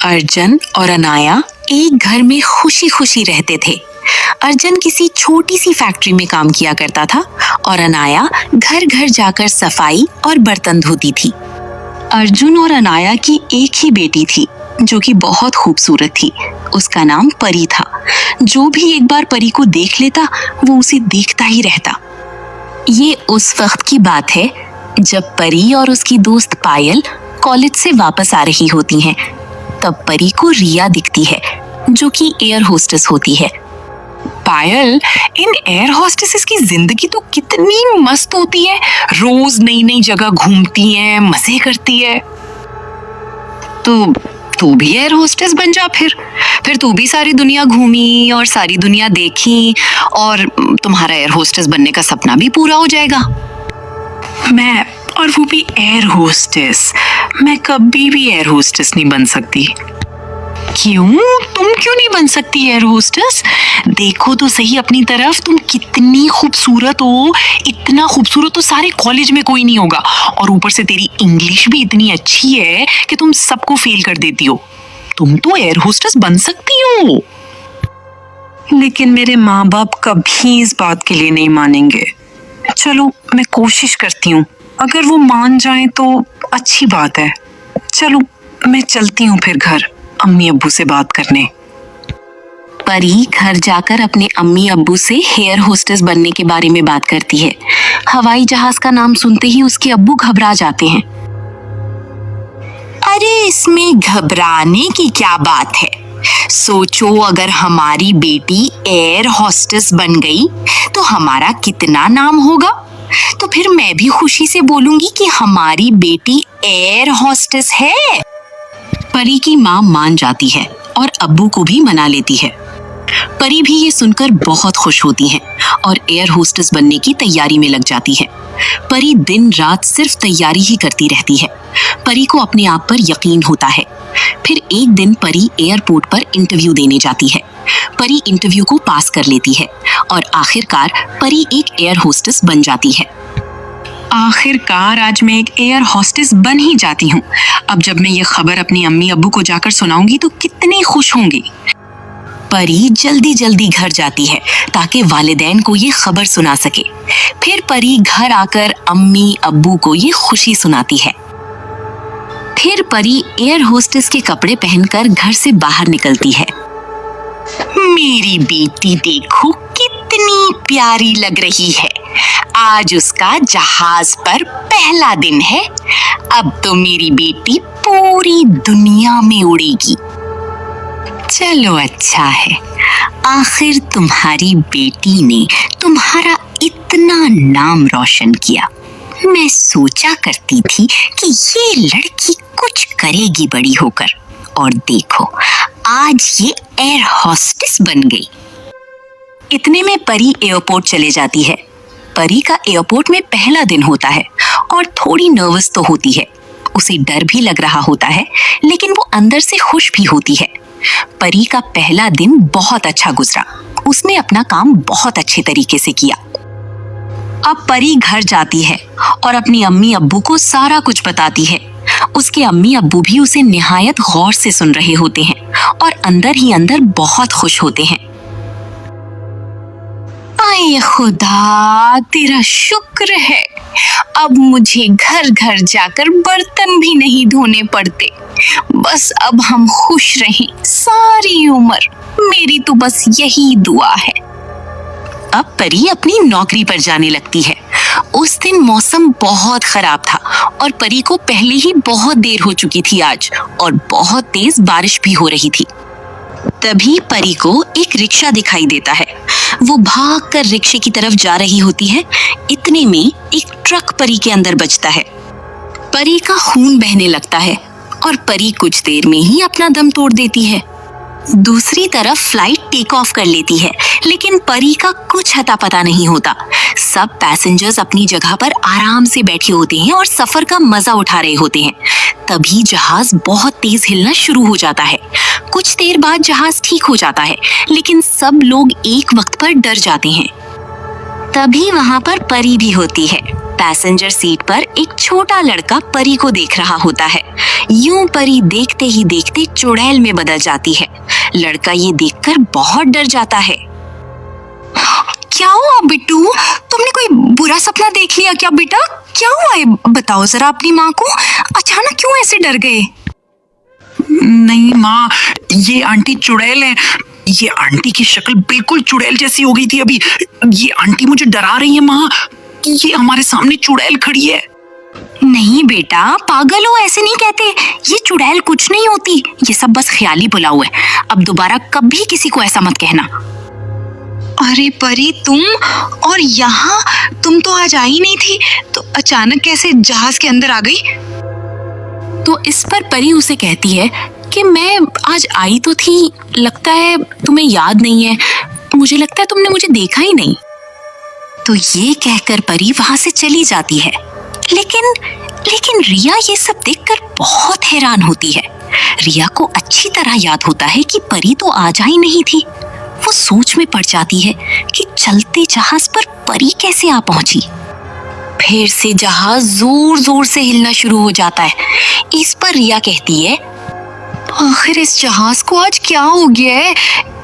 अर्जुन और अनाया एक घर में खुशी खुशी रहते थे। अर्जुन किसी छोटी सी फैक्ट्री में काम किया करता था और अनाया घर घर जाकर सफाई और बर्तन धोती थी। अर्जुन और अनाया की एक ही बेटी थी जो कि बहुत खूबसूरत थी। उसका नाम परी था। जो भी एक बार परी को देख लेता वो उसे देखता ही रहता। ये उस वक्त की बात है जब परी और उसकी दोस्त पायल कॉलेज से वापस आ रही होती हैं। तब परी को रिया दिखती है जो कि एयर होस्टेस होती है। पायल, इन एयर होस्टेसेस की जिंदगी तो कितनी मस्त होती है। रोज नई नई जगह घूमती हैं, मजे करती है। तो तू भी एयर होस्टेस बन जा। फिर तू भी सारी दुनिया घूमी और सारी दुनिया देखी और तुम्हारा एयर होस्टेस बनने का सपना भी पूरा हो जाएगा। मैं, और वो भी एयर होस्टेस? मैं कभी भी एयर होस्टेस नहीं बन सकती। क्यों? तुम क्यों नहीं बन सकती एयर होस्टेस? देखो तो सही अपनी तरफ, तुम कितनी खूबसूरत हो। इतना खूबसूरत तो सारे कॉलेज में कोई नहीं होगा। और ऊपर से तेरी इंग्लिश भी इतनी अच्छी है कि तुम सबको फेल कर देती हो। तुम तो एयर होस्टेस बन सकती हो। लेकिन मेरे माँ बाप कभी इस बात के लिए नहीं मानेंगे। चलो, मैं कोशिश करती हूँ। अगर वो मान जाएं तो अच्छी बात है। चलो, मैं चलती हूँ फिर घर अम्मी अब्बू से बात करने। परी घर जाकर अपने अम्मी अब्बू से एयर होस्टेस बनने के बारे में बात करती है। हवाई जहाज का नाम सुनते ही उसके अब्बू घबरा जाते हैं। अरे इसमें घबराने की क्या बात है? सोचो, अगर हमारी बेटी एयर होस्टेस बन गई तो हमारा कितना नाम होगा। तो फिर मैं भी खुशी से बोलूंगी कि हमारी बेटी एयर होस्टेस है। परी की माँ मान जाती है और अब्बू को भी मना लेती है। परी भी ये सुनकर बहुत खुश होती हैं और एयर होस्टेस बनने की तैयारी में लग जाती है। परी दिन रात सिर्फ तैयारी ही करती रहती है। परी को अपने आप पर यकीन होता है। फिर एक दिन परी एयरपोर्ट पर इंटरव्यू देने जाती है। परी इंटरव्यू को पास कर लेती है और आखिरकार परी एक एयर होस्टेस बन जाती है। आखिरकार आज मैं एक एयर होस्टेस बन ही जाती हूँ। अब जब मैं ये खबर अपनी अम्मी अब्बू को जाकर सुनाऊंगी तो कितनी खुश होंगी। परी जल्दी जल्दी घर जाती है ताकि वालिदैन को ये खबर सुना सके। फिर परी घर आकर अम्मी अब्बू को ये खुशी सुनाती है। फिर परी एयर होस्टेस के कपड़े पहनकर घर से बाहर निकलती है। मेरी बेटी देखो कितनी प्यारी लग रही है। आज उसका जहाज पर पहला दिन है। अब तो मेरी बेटी पूरी दुनिया में उड़ेगी। चलो, अच्छा है, आखिर तुम्हारी बेटी ने तुम्हारा इतना नाम रोशन किया। मैं सोचा करती थी कि ये लड़की कुछ करेगी बड़ी होकर, और देखो आज ये एयर होस्टेस बन गई। इतने में परी एयरपोर्ट चले जाती है। परी का एयरपोर्ट में पहला दिन होता है और थोड़ी नर्वस तो होती है। उसे डर भी लग रहा होता है, लेकिन वो अंदर से खुश भी होती है। परी का पहला दिन बहुत अच्छा गुजरा। उसने अपना काम बहुत अच्छे तरीके से किया। अब परी घर जाती है और अपनी अम्मी अब्बू को सारा कुछ बताती है। उसके अम्मी अब्बू भी उसे निहायत गौर से सुन रहे होते हैं और अंदर ही अंदर बहुत खुश होते हैं। आए खुदा, तेरा शुक्र है। अब मुझे घर घर जाकर बर्तन भी नहीं धोने पड़ते। बस अब हम खुश रहें सारी उम्र। मेरी तो बस यही दुआ है। अब परी अपनी नौकरी पर जाने लगती है। उस दिन मौसम बहुत खराब था और परी को पहले ही बहुत देर हो चुकी थी आज, और बहुत तेज बारिश भी हो रही थी। तभी परी को एक रिक्शा दिखाई देता है। वो भागकर रिक्शे की तरफ जा रही होती है। इतने में एक ट्रक परी के अंदर बजता है। परी का खून बहने लगता है और परी कुछ देर में ही अपना दम तोड़ देती है। दूसरी तरफ फ्लाइट टेक ऑफ कर लेती है, लेकिन परी का कुछ अता पता नहीं होता। सब पैसेंजर्स अपनी जगह पर आराम से बैठे होते हैं और सफर का मजा उठा रहे होते हैं। तभी जहाज बहुत तेज हिलना शुरू हो जाता है। कुछ देर बाद जहाज ठीक हो जाता है, लेकिन सब लोग एक वक्त पर डर जाते हैं। तभी वहां पर परी भी होती है। पैसेंजर सीट पर एक छोटा लड़का परी को देख रहा होता है। यूं परी देखते ही देखते चुड़ैल में बदल जाती है। लड़का ये देखकर बहुत डर जाता है। क्या हुआ बिट्टू? तुमने कोई बुरा सपना देख लिया क्या बेटा? क्या हुआ है बताओ जरा अपनी माँ को। अचानक क्यों ऐसे डर गए? नहीं माँ, ये आंटी चुड़ैल है। ये आंटी की शक्ल बिल्कुल चुड़ैल जैसी हो गई थी अभी। ये आंटी मुझे डरा रही है माँ। ये हमारे सामने चुड़ैल खड़ी है। नहीं बेटा, पागल हो, ऐसे नहीं कहते। ये चुड़ैल कुछ नहीं होती, ये सब बस ख्याली बुलाऊ है। अब दोबारा कभी किसी को ऐसा मत कहना। अरे परी, तुम और यहाँ? तुम तो आज आई नहीं थी, तो अचानक कैसे जहाज के अंदर आ गई? तो इस पर परी उसे कहती है कि मैं आज आई तो थी, लगता है तुम्हें याद नहीं है, मुझे लगता है तुमने मुझे देखा ही नहीं। तो ये कहकर परी वहां से चली जाती है। लेकिन रिया ये सब देखकर बहुत हैरान होती है। रिया को अच्छी तरह याद होता है कि परी तो आज आई नहीं थी। वो सोच में पड़ जाती है कि चलते जहाज पर परी कैसे आ पहुंची। फिर से जहाज जोर जोर से हिलना शुरू हो जाता है। इस पर रिया कहती है, आखिर इस जहाज को आज क्या हो गया है?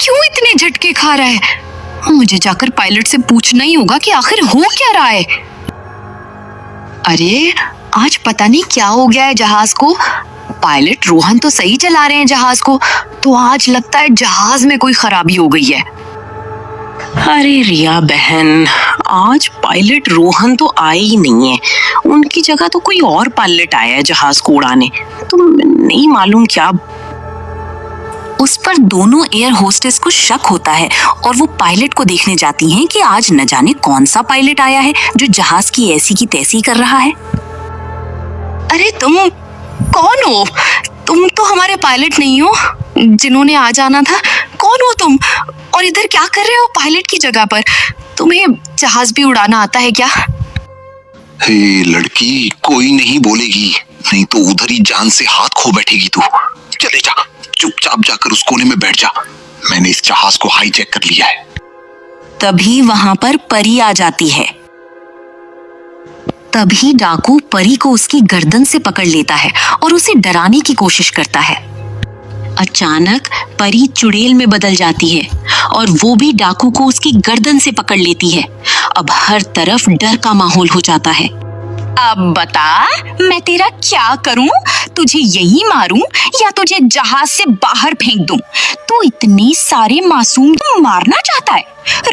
क्यों इतने झटके खा रहा है? मुझे जाकर पायलट से पूछना ही होगा कि आखिर हो क्या रहा है। अरे आज पता नहीं क्या हो गया है जहाज को। पायलट रोहन तो सही चला रहे हैं जहाज को, तो आज लगता है जहाज में कोई खराबी हो गई है। अरे रिया बहन, आज पायलट रोहन तो आए ही नहीं है। उनकी जगह तो कोई और पायलट आया है जहाज को उड़ाने। तो नहीं मालूम क्या। उस पर दोनों एयर होस्टेस को शक होता है और वो पायलट को देखने जाती हैं कि आज न जाने कौन सा पायलट आया है जो जहाज की ऐसी की तैसी कर रहा है। अरे तुम कौन हो? तुम तो हमारे पायलट नहीं हो जिन्होंने आज आना था। कौन हो तुम और इधर क्या कर रहे हो पायलट की जगह पर? तुम्हें जहाज भी उड़ाना आता है क्या? हे लड़की, कोई नहीं बोलेगी, नहीं तो उधर ही जान से हाथ खो बैठेगी तू। चले जा, चुपचाप जाकर उस कोने में बैठ जा। मैंने इस जहाज को हाईजैक कर लिया है। तभी वहां पर परी आ जाती है। तभी डाकू परी को उसकी गर्दन से पकड़ लेता है और उसे डराने की कोशिश करता है। अचानक परी चुड़ैल में बदल जाती है और वो भी डाकू को उसकी गर्दन से पकड़ लेती है। अब हर तरफ डर का माहौल हो जाता है। अब बता, मैं तेरा क्या करूं? तुझे यही मारूं या तुझे जहाज से बाहर फेंक दूं? तू इतने सारे मासूम तो मारना चाहता है?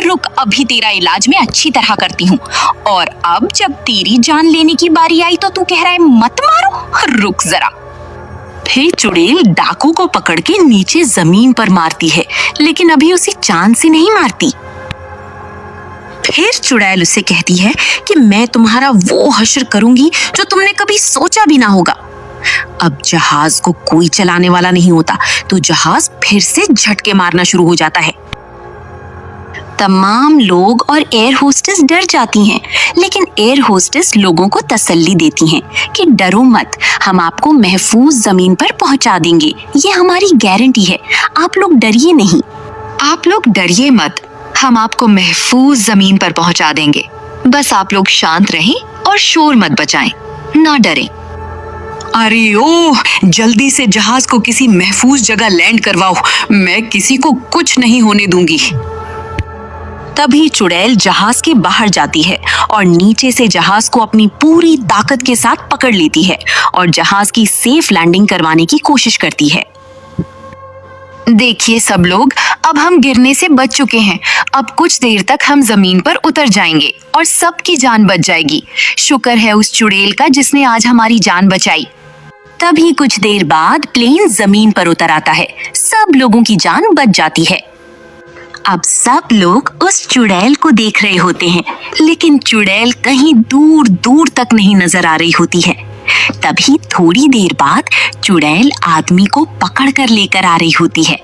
रुक, अभी तेरा इलाज मैं अच्छी तरह करती हूँ। और अब जब तेरी जान लेने की बारी आई तो तू कह रहा है मत मारो? रुक जरा। फिर चुड़ैल डाकू को पकड़ के नीचे जमीन पर मारती है, लेकिन अभी उसे चांद से नहीं मारती। फिर चुड़ैल उसे कहती है कि मैं तुम्हारा वो हश्र करूंगी जो तुमने कभी सोचा भी ना होगा। अब जहाज को कोई चलाने वाला नहीं होता, तो जहाज फिर से झटके मारना शुरू हो जाता है। तमाम लोग और एयर होस्टेस डर जाती हैं, लेकिन एयर होस्टेस लोगों को तसल्ली देती हैं कि डरो मत, हम आपको महफूज जमीन पर पहुंचा देंगे, ये हमारी गारंटी है, आप लोग डरिए नहीं। आप लोग डरिए मत, हम आपको महफूज जमीन पर पहुंचा देंगे। बस आप लोग शांत रहें और शोर मत बचाएं, ना डरें। अरे ओ, जल्दी से जहाज को किसी महफूज जगह लैंड करवाओ, मैं किसी को कुछ नहीं होने दूंगी। तभी चुड़ैल जहाज के बाहर जाती है और नीचे से जहाज को अपनी पूरी ताकत के साथ पकड़ लेती है और जहाज की सेफ लैंडिंग करवाने की कोशिश करती है। देखिए सब लोग, अब हम गिरने से बच चुके हैं। अब कुछ देर तक हम जमीन पर उतर जाएंगे और सबकी जान बच जाएगी। शुक्र है उस चुड़ैल का जिसने आज हमारी जान बचाई। तभी कुछ देर बाद प्लेन जमीन पर उतर आता है। सब लोगों की जान बच जाती है। अब सब लोग उस चुड़ैल को देख रहे होते हैं, लेकिन चुड़ैल कहीं दूर दूर तक नहीं नजर आ रही होती है। तभी थोड़ी देर बाद चुड़ैल आदमी को पकड़ कर लेकर आ रही होती है।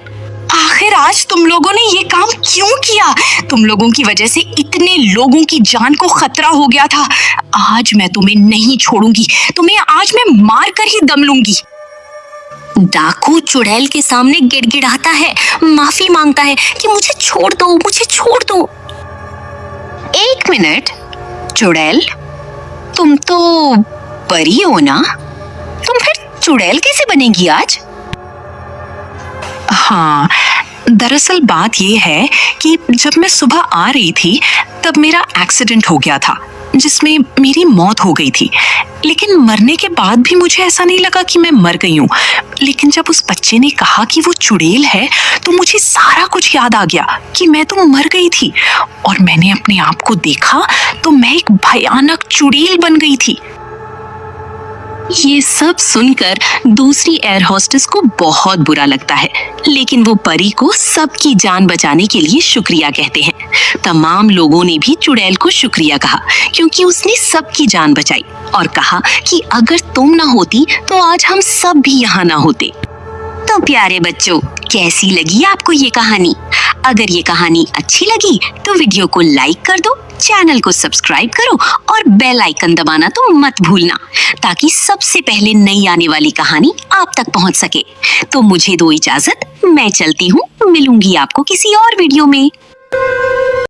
आखिर आज तुम लोगों ने ये काम क्यों किया? तुम लोगों की वजह से इतने लोगों की जान को खतरा हो गया था। आज मैं तुम्हें नहीं छोड़ूंगी, तुम्हें आज मैं मार कर ही दम लूंगी। डाकू चुड़ैल के सामने गिड़गिड़ाता है, माफी मांगता है कि मुझे छोड़ दो, 1 मिनट चुड़ैल, तुम तो परी हो ना? तुम फिर चुड़ैल कैसे बनेगी आज? हाँ, दरअसल बात ये है कि जब मैं सुबह आ रही थी तब मेरा एक्सीडेंट हो गया था जिसमें मेरी मौत हो गई थी। लेकिन मरने के बाद भी मुझे ऐसा नहीं लगा कि मैं मर गई हूँ। लेकिन जब उस बच्चे ने कहा कि वो चुड़ैल है तो मुझे सारा कुछ याद आ गया कि मैं तो मर गई थी और मैंने अपने आप को देखा तो मैं एक भयानक चुड़ैल बन गई थी। ये सब सुनकर दूसरी एयर होस्टेस को बहुत बुरा लगता है, लेकिन वो परी को सबकी जान बचाने के लिए शुक्रिया कहते हैं। तमाम लोगों ने भी चुड़ैल को शुक्रिया कहा क्योंकि उसने सबकी जान बचाई और कहा कि अगर तुम ना होती तो आज हम सब भी यहाँ ना होते। तो प्यारे बच्चों, कैसी लगी आपको ये कहानी? अगर ये कहानी अच्छी लगी तो वीडियो को लाइक कर दो, चैनल को सब्सक्राइब करो और बेल आइकन दबाना तो मत भूलना ताकि सबसे पहले नई आने वाली कहानी आप तक पहुंच सके। तो मुझे दो इजाजत, मैं चलती हूँ, मिलूंगी आपको किसी और वीडियो में।